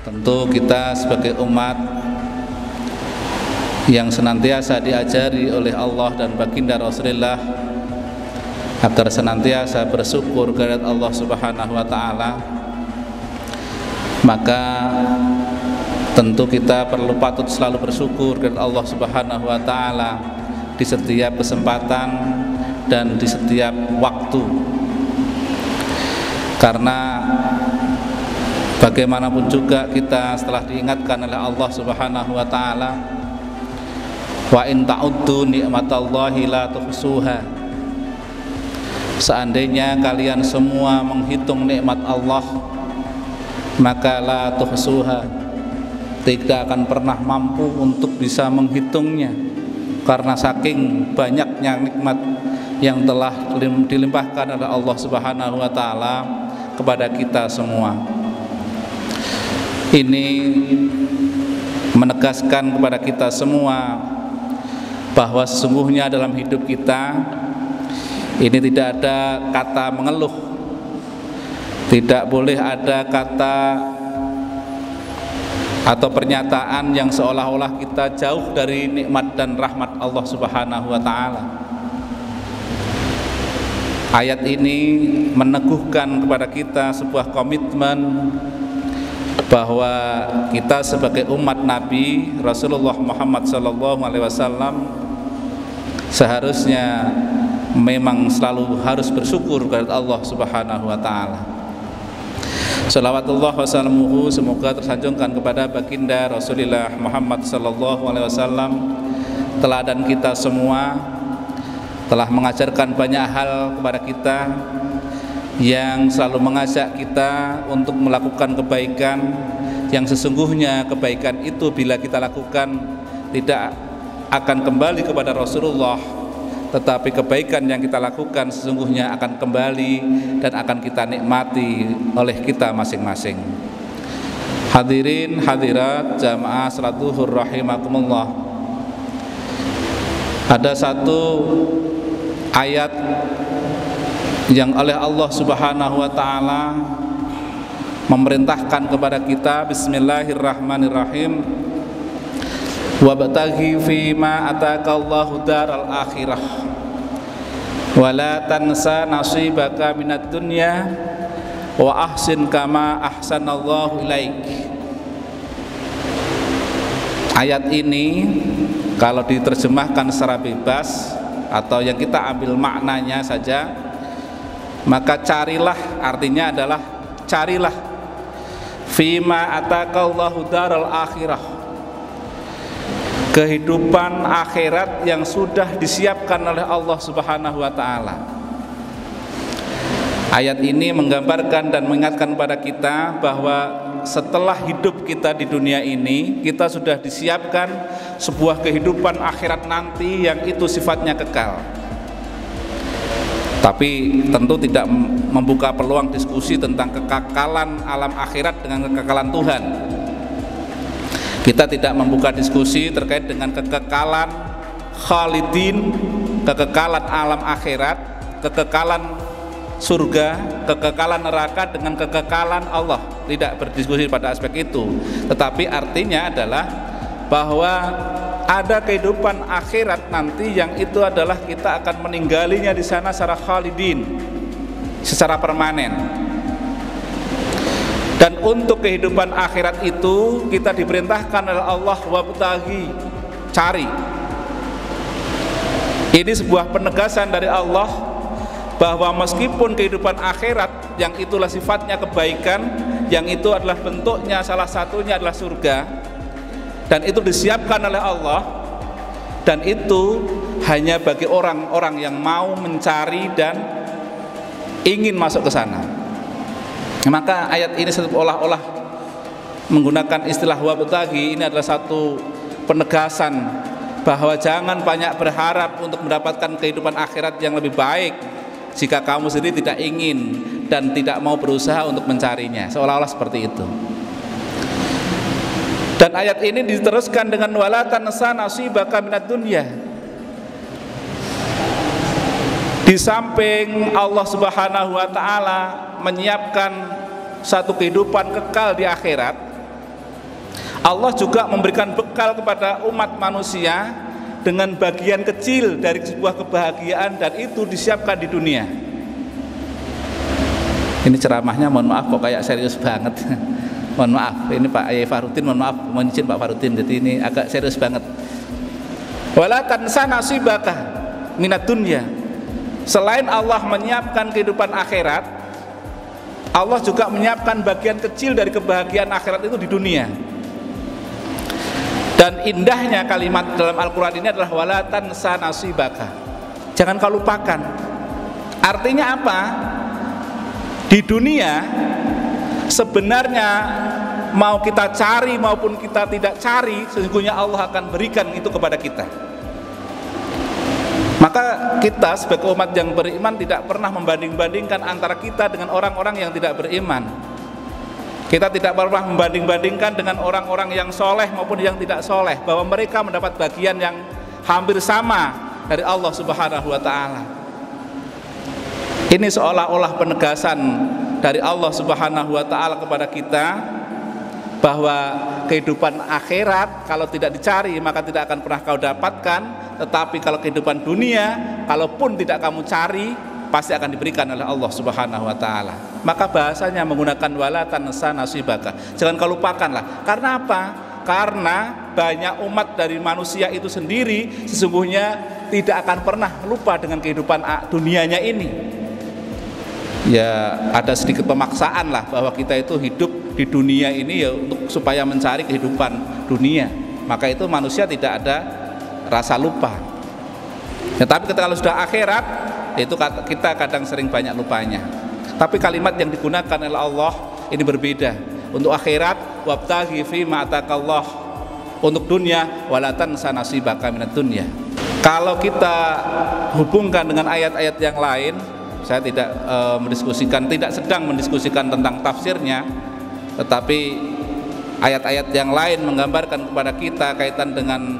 Tentu kita sebagai umat yang senantiasa diajari oleh Allah dan baginda Rasulullah agar senantiasa bersyukur kepada Allah Subhanahu wa taala, maka tentu kita patut selalu bersyukur kepada Allah Subhanahu wa taala di setiap kesempatan dan di setiap waktu. Karena bagaimanapun juga kita setelah diingatkan oleh Allah Subhanahu wa taala, wa in ta'uddu ni'matallahi la tuhsuha. Seandainya kalian semua menghitung nikmat Allah, maka la tuhsuha, tidak akan pernah mampu untuk bisa menghitungnya, karena saking banyaknya nikmat yang telah dilimpahkan oleh Allah Subhanahu wa taala kepada kita semua. Ini menegaskan kepada kita semua bahwa sesungguhnya dalam hidup kita ini tidak ada kata mengeluh, tidak boleh ada kata atau pernyataan yang seolah-olah kita jauh dari nikmat dan rahmat Allah Subhanahu wa taala. Ayat ini meneguhkan kepada kita sebuah komitmen bahwa kita sebagai umat Nabi Rasulullah Muhammad SAW seharusnya memang selalu harus bersyukur kepada Allah Subhanahu wa taala. Shalawatullah wassalamuhu semoga tersanjungkan kepada baginda Rasulullah Muhammad SAW, teladan kita semua, telah mengajarkan banyak hal kepada kita, yang selalu mengajak kita untuk melakukan kebaikan, yang sesungguhnya kebaikan itu bila kita lakukan tidak akan kembali kepada Rasulullah, tetapi kebaikan yang kita lakukan sesungguhnya akan kembali dan akan kita nikmati oleh kita masing-masing. Hadirin hadirat jamaah salat zuhur rahimakumullah. Ada satu ayat yang oleh Allah Subhanahu wa taala memerintahkan kepada kita, bismillahirrahmanirrahim, wabtaghi fima ataqallahu daral akhirah wala tansa nasibaka minad dunya wa ahsin kama ahsanallahu ilaik. Ayat ini kalau diterjemahkan secara bebas atau yang kita ambil maknanya saja, maka carilah, artinya adalah carilah fima ataqallahu daral akhirah, kehidupan akhirat yang sudah disiapkan oleh Allah Subhanahu wa taala. Ayat ini menggambarkan dan mengingatkan kepada kita bahwa setelah hidup kita di dunia ini, kita sudah disiapkan sebuah kehidupan akhirat nanti yang itu sifatnya kekal. Tapi tentu tidak membuka peluang diskusi tentang kekekalan alam akhirat dengan kekekalan Tuhan. Kita tidak membuka diskusi terkait dengan kekekalan khalidin, kekekalan alam akhirat, kekekalan surga, kekekalan neraka dengan kekekalan Allah. Tidak berdiskusi pada aspek itu. Tetapi artinya adalah bahwa ada kehidupan akhirat nanti yang itu adalah kita akan meninggalnya di sana secara khalidin, secara permanen. Dan untuk kehidupan akhirat itu kita diperintahkan oleh Allah, wabtaghi, cari. Ini sebuah penegasan dari Allah bahwa meskipun kehidupan akhirat yang itulah sifatnya kebaikan, yang itu adalah bentuknya salah satunya adalah surga, dan itu disiapkan oleh Allah, dan itu hanya bagi orang-orang yang mau mencari dan ingin masuk ke sana. Maka ayat ini seolah-olah menggunakan istilah wabtaghi, ini adalah satu penegasan bahwa jangan banyak berharap untuk mendapatkan kehidupan akhirat yang lebih baik jika kamu sendiri tidak ingin dan tidak mau berusaha untuk mencarinya, seolah-olah seperti itu. Dan ayat ini diteruskan dengan wala tansa nasibaka minad dunya. Di samping Allah Subhanahu wa taala menyiapkan satu kehidupan kekal di akhirat, Allah juga memberikan bekal kepada umat manusia dengan bagian kecil dari sebuah kebahagiaan, dan itu disiapkan di dunia. Ini ceramahnya mohon maaf kok kayak serius banget. Mohon maaf, ini Pak Ayai Farudin, mohon maaf, mohon izin Pak Farudin, jadi ini agak serius banget. Wala tansa nasibaka minad dunya. Selain Allah menyiapkan kehidupan akhirat, Allah juga menyiapkan bagian kecil dari kebahagiaan akhirat itu di dunia. Dan indahnya kalimat dalam Al-Quran ini adalah wala tansa nasibaka. Jangan kau lupakan. Artinya apa? Di dunia sebenarnya mau kita cari maupun kita tidak cari, sesungguhnya Allah akan berikan itu kepada kita. Maka kita sebagai umat yang beriman tidak pernah membanding-bandingkan antara kita dengan orang-orang yang tidak beriman. Kita tidak pernah membanding-bandingkan dengan orang-orang yang soleh maupun yang tidak soleh, bahwa mereka mendapat bagian yang hampir sama dari Allah Subhanahu wa Ta'ala. Ini seolah-olah penegasan dari Allah Subhanahu wa Ta'ala kepada kita bahwa kehidupan akhirat kalau tidak dicari maka tidak akan pernah kau dapatkan, tetapi kalau kehidupan dunia kalaupun tidak kamu cari pasti akan diberikan oleh Allah Subhanahu wa Ta'ala. Maka bahasanya menggunakan wala tansa nasibaka. Jangan kau lupakanlah. Karena apa? Karena banyak umat dari manusia itu sendiri sesungguhnya tidak akan pernah lupa dengan kehidupan dunianya ini. Ya ada sedikit pemaksaan lah bahwa kita itu hidup di dunia ini ya untuk supaya mencari kehidupan dunia. Maka itu manusia tidak ada rasa lupa. Tetapi ketika kalau sudah akhirat itu kita kadang sering banyak lupanya. Tapi kalimat yang digunakan oleh Allah ini berbeda. Untuk akhirat wabtaghi fi ma atakallah, untuk dunia wala tansa nasibaka minad dunya. Kalau kita hubungkan dengan ayat-ayat yang lain, saya tidak tidak sedang mendiskusikan tentang tafsirnya, tetapi ayat-ayat yang lain menggambarkan kepada kita kaitan dengan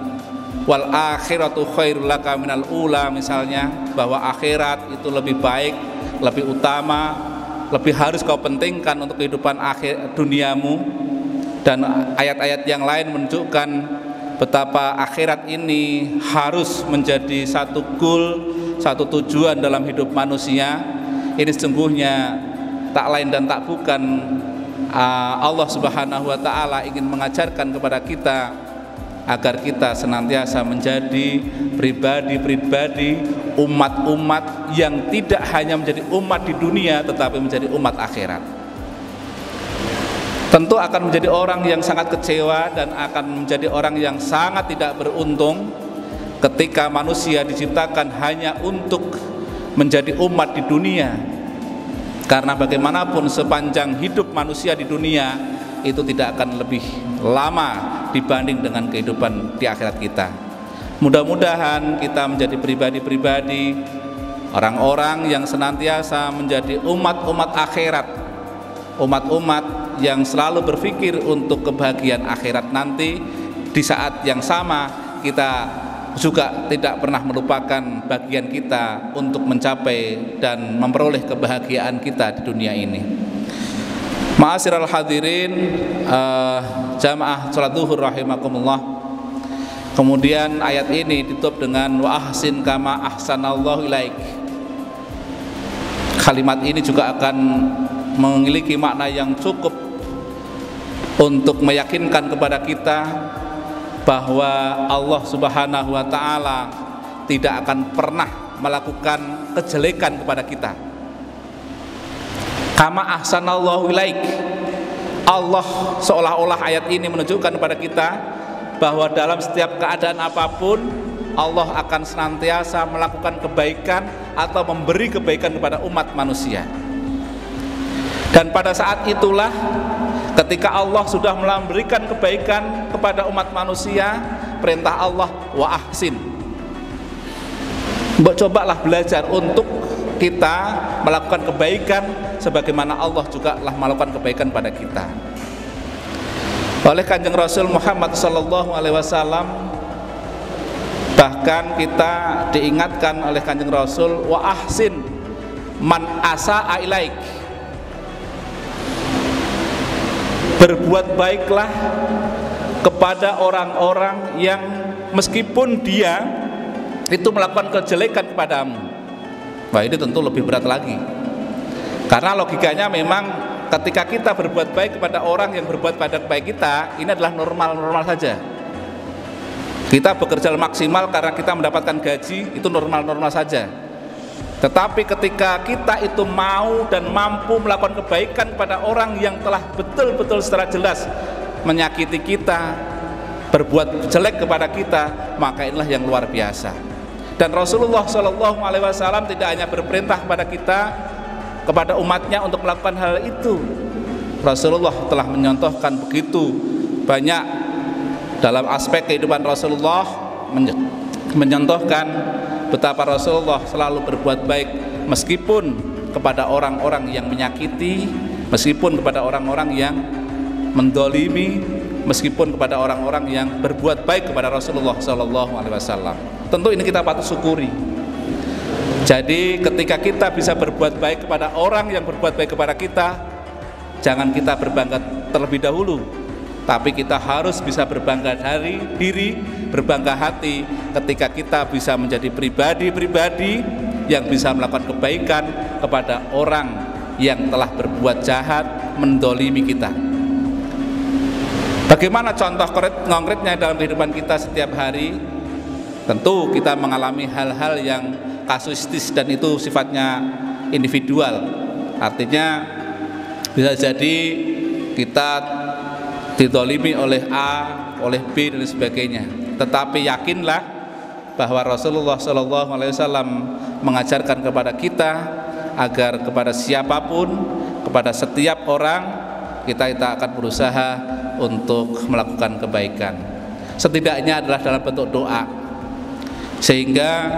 wal akhiratu khairul laka minal ula, misalnya bahwa akhirat itu lebih baik, lebih utama, lebih harus kau pentingkan untuk kehidupan akhir duniamu. Dan ayat-ayat yang lain menunjukkan betapa akhirat ini harus menjadi satu goal, satu tujuan dalam hidup manusia. Ini sesungguhnya tak lain dan tak bukan Allah Subhanahu wa Ta'ala ingin mengajarkan kepada kita agar kita senantiasa menjadi pribadi-pribadi, umat-umat yang tidak hanya menjadi umat di dunia tetapi menjadi umat akhirat. Tentu akan menjadi orang yang sangat kecewa dan akan menjadi orang yang sangat tidak beruntung ketika manusia diciptakan hanya untuk menjadi umat di dunia. Karena bagaimanapun sepanjang hidup manusia di dunia itu tidak akan lebih lama dibanding dengan kehidupan di akhirat kita. Mudah-mudahan kita menjadi pribadi-pribadi, orang-orang yang senantiasa menjadi umat-umat akhirat, umat-umat yang selalu berpikir untuk kebahagiaan akhirat nanti. Di saat yang sama kita juga tidak pernah melupakan bagian kita untuk mencapai dan memperoleh kebahagiaan kita di dunia ini. Ma'asyiral hadirin, jamaah salat zuhur rahimakumullah. Kemudian ayat ini ditutup dengan wa ahsin kama ahsanallahu ilaik. Kalimat ini juga akan memiliki makna yang cukup untuk meyakinkan kepada kita bahwa Allah Subhanahu wa Ta'ala tidak akan pernah melakukan kejelekan kepada kita. Kama ahsanallahu ilaik, Allah seolah-olah ayat ini menunjukkan kepada kita bahwa dalam setiap keadaan apapun Allah akan senantiasa melakukan kebaikan atau memberi kebaikan kepada umat manusia. Dan pada saat itulah ketika Allah sudah memberikan kebaikan kepada umat manusia, perintah Allah wa ahsin. Cobalah belajar untuk kita melakukan kebaikan sebagaimana Allah juga telah melakukan kebaikan pada kita. Oleh Kanjeng Rasul Muhammad sallallahu alaihi wasallam, bahkan kita diingatkan oleh Kanjeng Rasul wa ahsin man asa'a ilaik. Berbuat baiklah kepada orang-orang yang meskipun dia itu melakukan kejelekan kepadamu. Wah, ini tentu lebih berat lagi. Karena logikanya memang ketika kita berbuat baik kepada orang yang berbuat baik kita, ini adalah normal-normal saja. Kita bekerja maksimal karena kita mendapatkan gaji, itu normal-normal saja. Tetapi ketika kita itu mau dan mampu melakukan kebaikan kepada orang yang telah betul-betul secara jelas menyakiti kita, berbuat jelek kepada kita, maka inilah yang luar biasa. Dan Rasulullah SAW tidak hanya berperintah kepada kita, kepada umatnya untuk melakukan hal itu. Rasulullah telah menyontohkan begitu banyak dalam aspek kehidupan Rasulullah, menyontohkan betapa Rasulullah selalu berbuat baik meskipun kepada orang-orang yang menyakiti, meskipun kepada orang-orang yang mendolimi, meskipun kepada orang-orang yang berbuat baik kepada Rasulullah SAW. Tentu ini kita patut syukuri. Jadi ketika kita bisa berbuat baik kepada orang yang berbuat baik kepada kita, jangan kita berbangga terlebih dahulu, tapi kita harus bisa berbangga diri, berbangga hati ketika kita bisa menjadi pribadi-pribadi yang bisa melakukan kebaikan kepada orang yang telah berbuat jahat, mendolimi kita. Bagaimana contoh konkretnya dalam kehidupan kita setiap hari? Tentu kita mengalami hal-hal yang kasuistis dan itu sifatnya individual. Artinya bisa jadi kita didolimi oleh A, oleh B dan sebagainya. Tetapi yakinlah bahwa Rasulullah SAW mengajarkan kepada kita agar kepada siapapun, kepada setiap orang kita akan berusaha untuk melakukan kebaikan. Setidaknya adalah dalam bentuk doa. Sehingga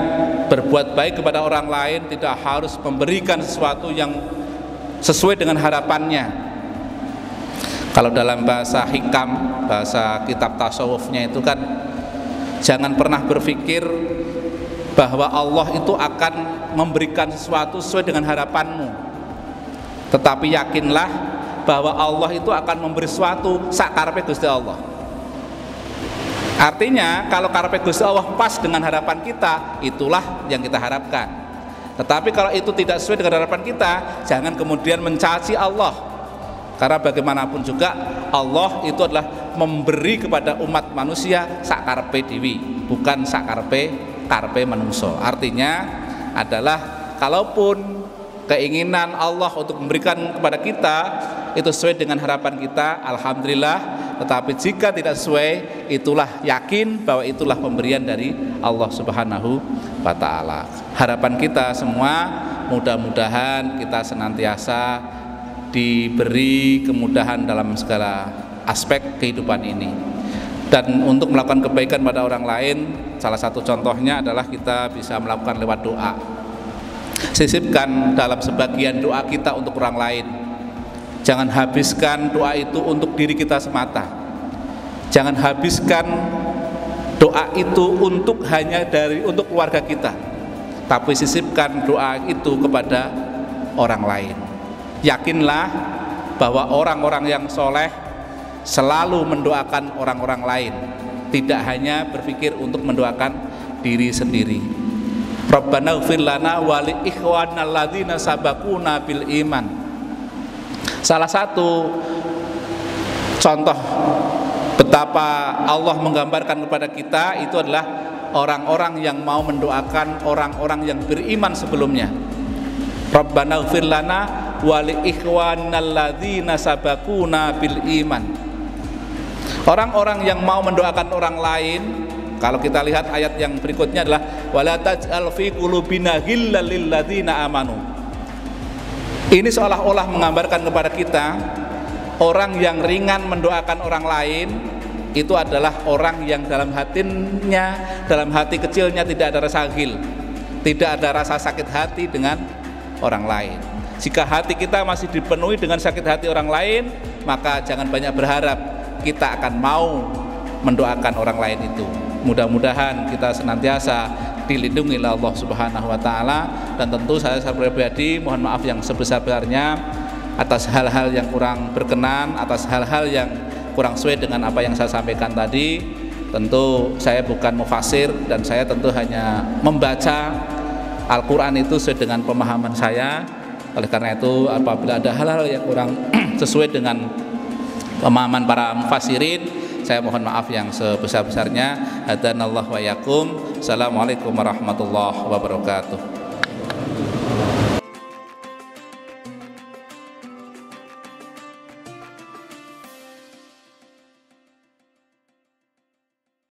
berbuat baik kepada orang lain tidak harus memberikan sesuatu yang sesuai dengan harapannya. Kalau dalam bahasa hikam, bahasa kitab tasawufnya itu kan, jangan pernah berpikir bahwa Allah itu akan memberikan sesuatu sesuai dengan harapanmu, tetapi yakinlah bahwa Allah itu akan memberi sesuatu sak karepe Gusti Allah. Artinya kalau karepe Gusti Allah pas dengan harapan kita, itulah yang kita harapkan. Tetapi kalau itu tidak sesuai dengan harapan kita, jangan kemudian mencaci Allah. Karena bagaimanapun juga Allah itu adalah memberi kepada umat manusia sak karepe dewi, bukan sak karepe manungso. Artinya adalah kalaupun keinginan Allah untuk memberikan kepada kita itu sesuai dengan harapan kita, alhamdulillah. Tetapi jika tidak sesuai, itulah yakin bahwa itulah pemberian dari Allah Subhanahu wa Ta'ala. Harapan kita semua mudah-mudahan kita senantiasa diberi kemudahan dalam segala aspek kehidupan ini. Dan untuk melakukan kebaikan pada orang lain, salah satu contohnya adalah kita bisa melakukan lewat doa. Sisipkan dalam sebagian doa kita untuk orang lain. Jangan habiskan doa itu untuk diri kita semata. Jangan habiskan doa itu untuk keluarga kita. Tapi sisipkan doa itu kepada orang lain. Yakinlah bahwa orang-orang yang soleh selalu mendoakan orang-orang lain, tidak hanya berpikir untuk mendoakan diri sendiri. Rabbana ighfir lana wa li ikhwanina alladzina sabaquna bil iman. Salah satu contoh betapa Allah menggambarkan kepada kita itu adalah orang-orang yang mau mendoakan orang-orang yang beriman sebelumnya. Rabbana ighfir lana wa li ikhwanina alladzina sabaquna bil iman. Orang-orang yang mau mendoakan orang lain, kalau kita lihat ayat yang berikutnya adalah wala taj'al fi qulubina ghillal lil ladzina amanu. Ini seolah-olah menggambarkan kepada kita orang yang ringan mendoakan orang lain itu adalah orang yang dalam hatinya, dalam hati kecilnya tidak ada rasa ghil, tidak ada rasa sakit hati dengan orang lain. Jika hati kita masih dipenuhi dengan sakit hati orang lain, maka jangan banyak berharap kita akan mau mendoakan orang lain itu. Mudah-mudahan kita senantiasa dilindungi oleh Allah Subhanahu wa Ta'ala. Dan tentu saya pribadi mohon maaf yang sebesar-besarnya atas hal-hal yang kurang berkenan, atas hal-hal yang kurang sesuai dengan apa yang saya sampaikan tadi, tentu saya bukan mufasir dan saya tentu hanya membaca Al-Quran itu sesuai dengan pemahaman saya. Oleh karena itu apabila ada hal-hal yang kurang sesuai dengan pemahaman para mufassirin, saya mohon maaf yang sebesar-besarnya. Hadanallahu wa yakum. Assalamualaikum warahmatullahi wabarakatuh.